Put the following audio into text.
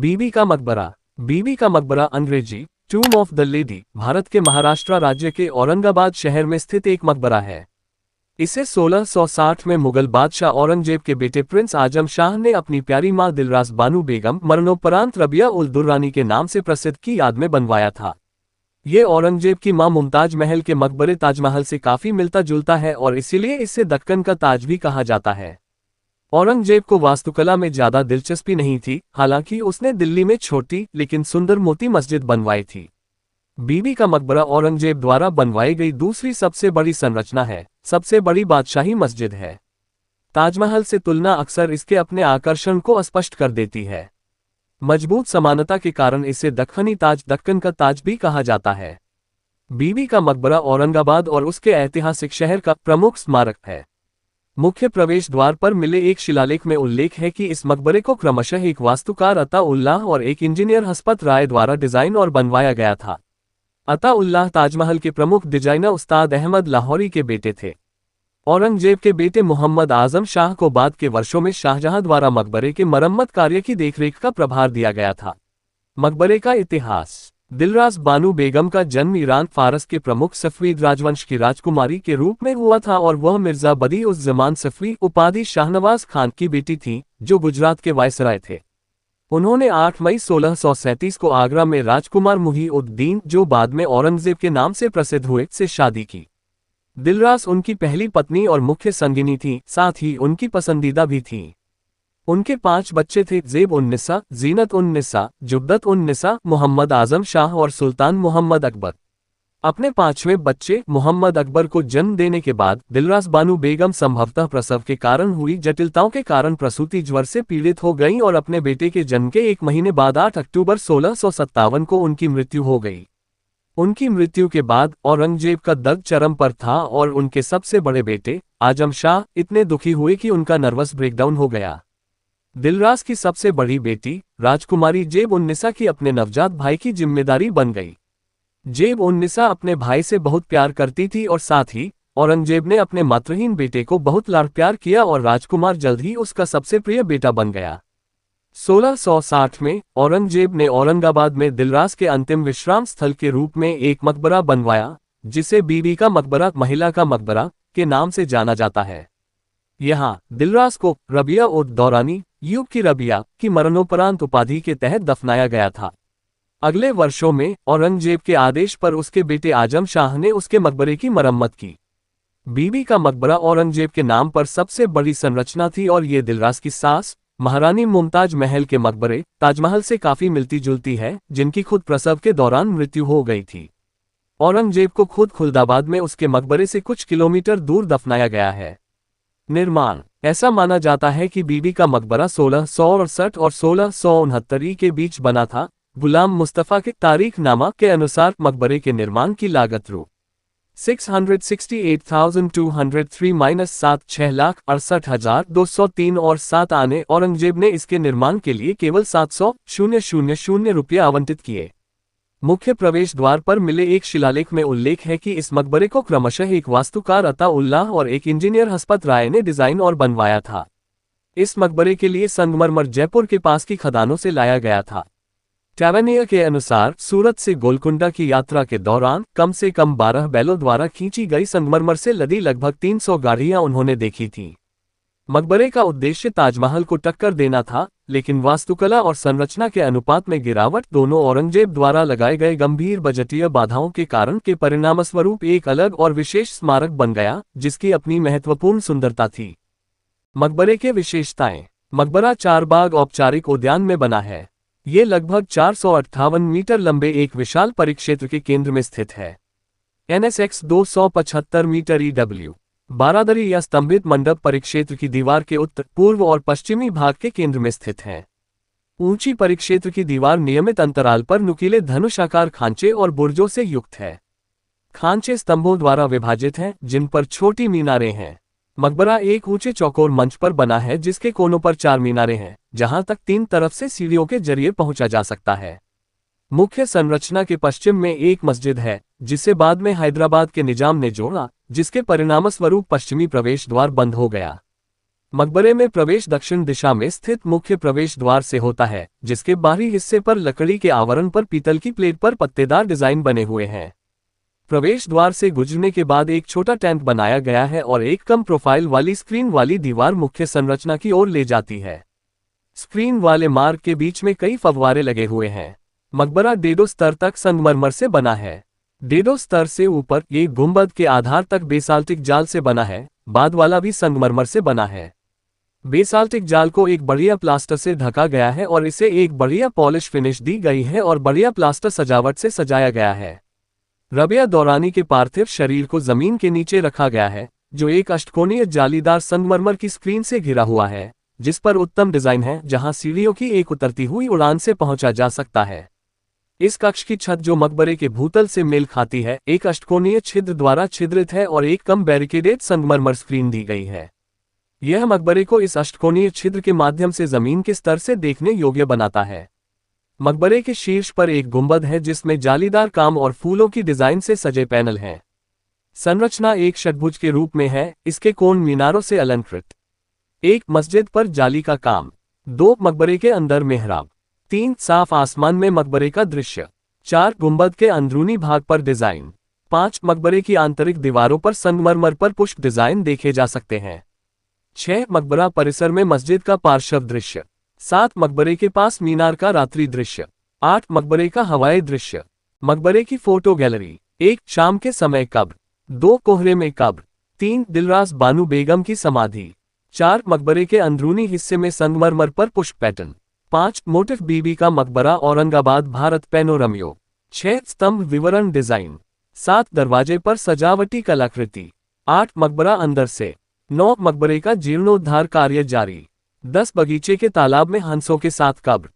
बीबी का मकबरा। बीबी का मकबरा अंग्रेजी टूम ऑफ द लेडी भारत के महाराष्ट्र राज्य के औरंगाबाद शहर में स्थित एक मकबरा है। इसे 1660 में मुगल बादशाह औरंगजेब के बेटे प्रिंस आजम शाह ने अपनी प्यारी मां दिलरास बानू बेगम मरणोपरांत रबिया उल दुर्रानी के नाम से प्रसिद्ध की याद में बनवाया था। ये औरंगजेब की मां मुमताज महल के मकबरे ताजमहल से काफी मिलता जुलता है और इसीलिए इसे दक्कन का ताज भी कहा जाता है। औरंगजेब को वास्तुकला में ज्यादा दिलचस्पी नहीं थी, हालांकि उसने दिल्ली में छोटी लेकिन सुंदर मोती मस्जिद बनवाई थी। बीबी का मकबरा औरंगजेब द्वारा बनवाई गई दूसरी सबसे बड़ी संरचना है, सबसे बड़ी बादशाही मस्जिद है। ताजमहल से तुलना अक्सर इसके अपने आकर्षण को स्पष्ट कर देती है। मजबूत समानता के कारण इसे दक्कनी ताज, दक्कन का ताज भी कहा जाता है। बीबी का मकबरा औरंगाबाद और उसके ऐतिहासिक शहर का प्रमुख स्मारक है। मुख्य प्रवेश द्वार पर मिले एक शिलालेख में उल्लेख है कि इस मकबरे को क्रमशः एक वास्तुकार अता उल्लाह और एक इंजीनियर हस्पत राय द्वारा डिजाइन और बनवाया गया था। अता उल्लाह ताजमहल के प्रमुख डिजाइनर उस्ताद अहमद लाहौरी के बेटे थे। औरंगजेब के बेटे मोहम्मद आजम शाह को बाद के वर्षों में शाहजहां द्वारा मकबरे के मरम्मत कार्य की देखरेख का प्रभार दिया गया था। मकबरे का इतिहास। दिलरास बानू बेगम का जन्म ईरान फारस के प्रमुख सफवीद राजवंश की राजकुमारी के रूप में हुआ था और वह मिर्जा बदी उस जमान सफवी उपाधि शाहनवाज खान की बेटी थी, जो गुजरात के वायसराय थे। उन्होंने 8 मई 1637 को आगरा में राजकुमार मुही-उद-दीन, जो बाद में औरंगजेब के नाम से प्रसिद्ध हुए, से शादी की। दिलरास उनकी पहली पत्नी और मुख्य संगिनी थी, साथ ही उनकी पसंदीदा भी थी। उनके 5 बच्चे थे, ज़ेब उन निसा, जीनत उन निसा, जुब्दत उन निसा, मोहम्मद आजम शाह और सुल्तान मोहम्मद अकबर। अपने 5वें बच्चे मोहम्मद अकबर को जन्म देने के बाद दिलरास बानू बेगम संभवतः प्रसव के कारण हुई जटिलताओं के कारण प्रसूति ज्वर से पीड़ित हो गईं और अपने बेटे के जन्म के 1 महीने बाद 8 अक्टूबर 1657 को उनकी मृत्यु हो गई। उनकी मृत्यु के बाद औरंगजेब का दर्द चरम पर था और उनके सबसे बड़े बेटे आजम शाह इतने दुखी हुए कि उनका नर्वस ब्रेकडाउन हो गया। दिलरास की सबसे बड़ी बेटी राजकुमारी ज़ेब उन निसा की अपने नवजात भाई की जिम्मेदारी बन गई। ज़ेब उन निसा अपने भाई से बहुत प्यार करती थी और साथ ही औरंगजेब ने अपने मातृहीन बेटे को बहुत लाड प्यार किया और राजकुमार जल्द ही उसका सबसे प्रिय बेटा बन गया। 1660 में औरंगजेब ने औरंगाबाद में दिलरास के अंतिम विश्राम स्थल के रूप में एक मकबरा बनवाया, जिसे बीबी का मकबरा, महिला का मकबरा के नाम से जाना जाता है। यहाँ दिलरास को रबिया उद दौरानी, युग की रबिया, की मरणोपरांत उपाधि के तहत दफनाया गया था। अगले वर्षों में औरंगजेब के आदेश पर उसके बेटे आजम शाह ने उसके मकबरे की मरम्मत की। बीबी का मकबरा औरंगजेब के नाम पर सबसे बड़ी संरचना थी और ये दिलरास की सास महारानी मुमताज महल के मकबरे ताजमहल से काफी मिलती जुलती है, जिनकी खुद प्रसव के दौरान मृत्यु हो गई थी। औरंगजेब को खुद खुलदाबाद में उसके मकबरे से कुछ किलोमीटर दूर दफनाया गया है। निर्माण। ऐसा माना जाता है कि बीबी का मकबरा 1668 और 1669 के बीच बना था। गुलाम मुस्तफ़ा के तारीखनामा के अनुसार मकबरे के निर्माण की लागत रु 668,203 - 7,68,203 और 7 आने औरंगजेब ने इसके निर्माण के लिए केवल 700,000 रुपये आवंटित किए। मुख्य प्रवेश द्वार पर मिले एक शिलालेख में उल्लेख है कि इस मकबरे को क्रमशः एक वास्तुकार अता उल्लाह और एक इंजीनियर हस्पत राय ने डिजाइन और बनवाया था। इस मकबरे के लिए संगमरमर जयपुर के पास की खदानों से लाया गया था। टैवर्नियर के अनुसार सूरत से गोलकुंडा की यात्रा के दौरान कम से कम 12 बैलों द्वारा खींची गई संगमरमर से लदी लगभग 300 गाड़ियां उन्होंने देखी थीं। मकबरे का उद्देश्य ताजमहल को टक्कर देना था, लेकिन वास्तुकला और संरचना के अनुपात में गिरावट दोनों औरंगजेब द्वारा लगाए गए गंभीर बजटीय बाधाओं के कारण के परिणामस्वरूप एक अलग और विशेष स्मारक बन गया, जिसकी अपनी महत्वपूर्ण सुंदरता थी। मकबरे के विशेषताएं। मकबरा 4 बाग औपचारिक उद्यान में बना है। ये लगभग 458 मीटर लंबे एक विशाल परिक्षेत्र के केंद्र में स्थित है। NSX 275 मीटर EW बारादरी या स्तंभित मंडप परिक्षेत्र की दीवार के उत्तर, पूर्व और पश्चिमी भाग के केंद्र में स्थित है। ऊंची परिक्षेत्र की दीवार नियमित अंतराल पर नुकीले धनुषाकार खांचे और बुर्जों से युक्त है। खांचे स्तंभों द्वारा विभाजित हैं, जिन पर छोटी मीनारें हैं। मकबरा एक ऊंचे चौकोर मंच पर बना है, जिसके कोनों पर 4 मीनारें हैं, जहां तक 3 तरफ से सीढ़ियों के जरिए पहुंचा जा सकता है। मुख्य संरचना के पश्चिम में एक मस्जिद है, जिसे बाद में हैदराबाद के निजाम ने जोड़ा, जिसके परिणामस्वरूप पश्चिमी प्रवेश द्वार बंद हो गया। मकबरे में प्रवेश दक्षिण दिशा में स्थित मुख्य प्रवेश द्वार से होता है, जिसके बाहरी हिस्से पर लकड़ी के आवरण पर पीतल की प्लेट पर पत्तेदार डिजाइन बने हुए हैं। प्रवेश द्वार से गुजरने के बाद एक छोटा टैंक बनाया गया है और एक कम प्रोफाइल वाली स्क्रीन वाली दीवार मुख्य संरचना की ओर ले जाती है। स्क्रीन वाले मार्ग के बीच में कई फव्वारे लगे हुए हैं। मकबरा डेढ़ स्तर तक संगमरमर से बना है। डेढ़ स्तर से ऊपर ये गुंबद के आधार तक बेसाल्टिक जाल से बना है, बाद वाला भी संगमरमर से बना है। बेसाल्टिक जाल को एक बढ़िया प्लास्टर से ढका गया है और इसे एक बढ़िया पॉलिश फिनिश दी गई है और बढ़िया प्लास्टर सजावट से सजाया गया है। रबिया दौरानी के पार्थिव शरीर को जमीन के नीचे रखा गया है, जो एक अष्टकोणीय जालीदार संगमरमर की स्क्रीन से घिरा हुआ है, जिस पर उत्तम डिजाइन है, जहां सीढ़ियों की एक उतरती हुई उड़ान से पहुंचा जा सकता है। इस कक्ष की छत, जो मकबरे के भूतल से मेल खाती है, एक अष्टकोणीय छिद्र द्वारा छिद्रित है और एक कम बैरिकेडेड संगमरमर स्क्रीन दी गई है। यह मकबरे को इस अष्टकोणीय छिद्र के माध्यम से जमीन के स्तर से देखने योग्य बनाता है। मकबरे के शीर्ष पर एक गुंबद है जिसमें जालीदार काम और फूलों की डिजाइन से सजे पैनल हैं। संरचना एक षटभुज के रूप में है, इसके कोण मीनारों से अलंकृत। एक मस्जिद पर जाली का काम। 2 मकबरे के अंदर मेहराब। 3 साफ आसमान में मकबरे का दृश्य। 4 गुंबद के अंदरूनी भाग पर डिजाइन। 5 मकबरे की आंतरिक दीवारों पर संगमरमर पर पुष्प डिजाइन देखे जा सकते हैं। 6 मकबरा परिसर में मस्जिद का पार्श्व दृश्य। 7 मकबरे के पास मीनार का रात्रि दृश्य। 8 मकबरे का हवाई दृश्य। मकबरे की फोटो गैलरी। 1 शाम के समय कब्र। 2 कोहरे में कब्र। 3 दिलरास बानू बेगम की समाधि। 4 मकबरे के अंदरूनी हिस्से में संगमरमर पर पुष्प पैटर्न। 5 मोटिफ बीबी का मकबरा औरंगाबाद भारत पैनोरमियो। 6 स्तंभ विवरण डिजाइन। 7 दरवाजे पर सजावटी कलाकृति। 8 मकबरा अंदर से। 9 मकबरे का जीर्णोद्धार कार्य जारी। 10 बगीचे के तालाब में हंसों के साथ कब्र।